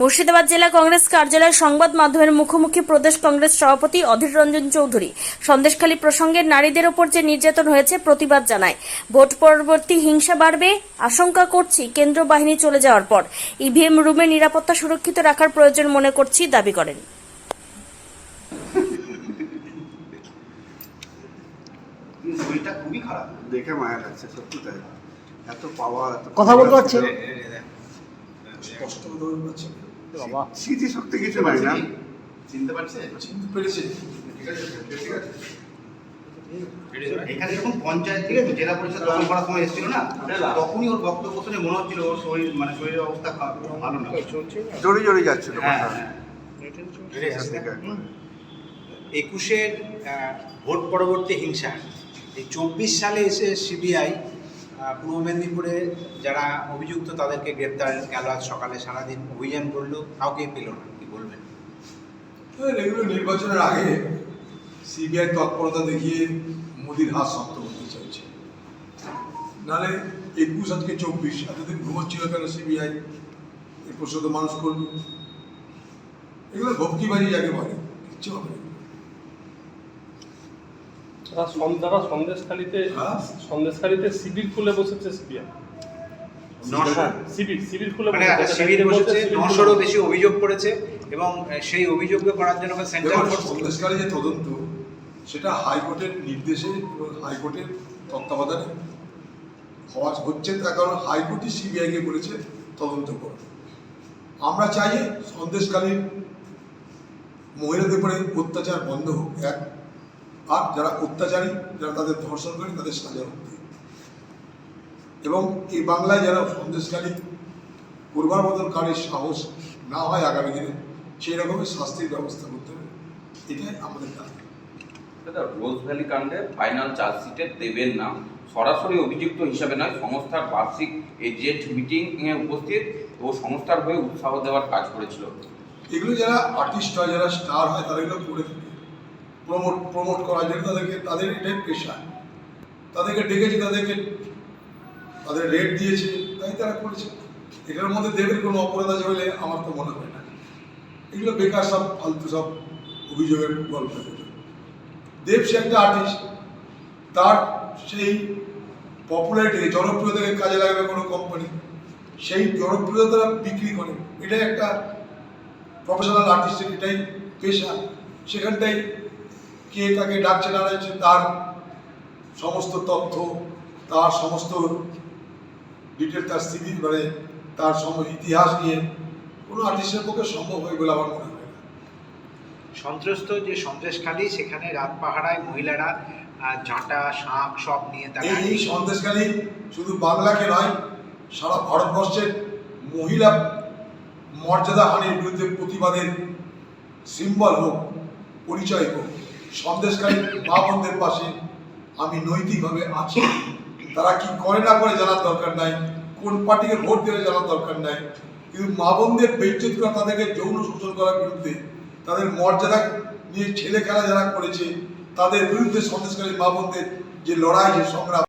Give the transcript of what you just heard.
মুর্শিদাবাদ জেলা কংগ্রেস কার্যালয়ে সংবাদ মাধ্যমের মুখোমুখি প্রদেশ কংগ্রেস সভাপতি অধীর রঞ্জন চৌধুরী সন্দেশখালী প্রসঙ্গে নারীদের ওপর যে নির্যাতন হয়েছে প্রতিবাদ জানায়। ভোট পরবর্তী হিংসা বাড়বে আশঙ্কা করছি কেন্দ্র বাহিনী চলে যাওয়ার পর ইভিএম রুমের নিরাপত্তা সুরক্ষিত রাখার প্রয়োজন মনে করছি দাবি করেন। শরীরটা খুবই খারাপ, দেখে মায়া লাগছে, সত্যি তাই। এত পাওয়ার, কথা বলতে পারছে স্পষ্ট কথা বলতে পারছি বাবা, স্মৃতি শক্তি কিছু নাই না। চিনতে পারছে, চিনতে পেরেছে। ঠিক আছে, ঠিক আছে। এখানে যখন পঞ্চায়েত থেকে জেলা পরিষদ দখল করার সময় এসেছিল না, তখনই ওর বক্তব্য শুনে মনে হচ্ছিল ওর শরীর শরীরের অবস্থা ভালো না, জড়ি জড়ি যাচ্ছিল। হ্যাঁ, কথা। হ্যাঁ। 21-এর ভোট পরবর্তী হিংসা, এই 24 সালে এসে সিবিআই পূর্ব মেদিনীপুরে যারা অভিযুক্ত তাদেরকে গ্রেপ্তার গেল। আজ সকালে সারাদিন অভিযান করলো, কাউকে পেল না। কি বলবেন? এগুলো নির্বাচনের আগে সিবিআই তৎপরতা দেখিয়ে মোদির হাত শক্ত করতে চাইছে। নাহলে 21 আজকে 24, এতদিন ঘুমোচ্ছিল কেন সিবিআই? এই প্রশ্ন তো মানুষ করবে। এগুলো ভক্তিবাজি যাকে বলে, কিচ্ছু হবে না। যারা সন্দেশখালীতে শিবির খুলে বসেছে সিবিআই, শিবির খুলে মানে শিবির বসেছে, 900-রও বেশি অভিযোগ করেছে এবং সেই অভিযোগ করার জন্য সেন্ট্রাল ফোর্স। সন্দেশকারী যে তদন্ত, সেটা হাইকোর্টের নির্দেশে এবং হাইকোর্টের তত্ত্বাবধানে হচ্ছে। তার কারণ হাইকোর্টই সিবিআইকে বলেছে তদন্ত করবে। আমরা চাই সন্দেশকালীর মহিলাদের উপরে অত্যাচার বন্ধ হোক, এক। আর যারা অত্যাচারী, যারা তাদের ধর্ষণ করে, তাদের সাজা হোক। এবং এই বাংলায় যারা সন্দেশকারী পূর্বাবর্তনকারীর সাহস না হয় আগামী দিনে, সেই রকমের শাস্তির ব্যবস্থা করতে হবে। এটাই আমাদের দাবি। রোজ ভ্যালি কাণ্ডে ফাইনাল চার্জশিটে দেবেন না, সরাসরি অভিযুক্ত হিসাবে নয়, সংস্থার বার্ষিক এজেন্ট মিটিংয়ে উপস্থিত ও সংস্থার হয়ে উৎসাহ দেওয়ার কাজ করেছিল। এগুলো যারা আর্টিস্ট হয়, যারা স্টার হয়, তারা এগুলো করে থাকে প্রমোট করার জন্য। তাদের এটাই পেশা। তাদেরকে ডেকেছে, তাদের রেট দিয়েছে, তাই তারা করেছে। এটার মধ্যে দেবের কোনো অপরাধ আছে বলে আমার তো মনে হয় না। এগুলো বেকার সব ফালতু সব অভিযোগের গল্প। দেব সে একটা আর্টিস্ট, তার সেই পপুলারিটি, জনপ্রিয়তাকে কাজে লাগাবে কোনো কোম্পানি, সেই জনপ্রিয়তা বিক্রি করে। এটাই একটা প্রফেশনাল আর্টিস্টের এটাই পেশা। সেখানটাই কে কাকে ডাকছে না ডাকছে, তার সমস্ত তথ্য, তার সমস্ত ডিটেল, তার স্মৃতি, মানে তার ইতিহাস নিয়ে কোনো আর্টিস্টের পক্ষে সম্ভব হয় বলে আমার মনে হয় না। সন্ত্রস্ত যে সন্দেশখালী, সেখানে রাত পাহারায় মহিলারা ঝাঁটা, শাঁখ সব নিয়ে তারা। এই সন্দেশখালী শুধু বাংলাকে নয়, সারা ভারতবর্ষের মহিলা মর্যাদা হানির বিরুদ্ধে প্রতিবাদের সিম্বল হোক, পরিচয় হোক। সন্দেশকারী মা বোনদের পাশে আমি নৈতিকভাবে আছি। তারা কি করে না করে জানার দরকার নাই, কোন পার্টিকে ভোট দেবে জানার দরকার নাই, কিন্তু মা বোনদের বেইজ্জত করা, তাদেরকে যৌন শোষণ করার বিরুদ্ধে, তাদের মর্যাদা নিয়ে ছেলে খেলা যারা করেছে, তাদের বিরুদ্ধে সন্দেশকারী মা বোনদের যে লড়াই, যে সংগ্রাম,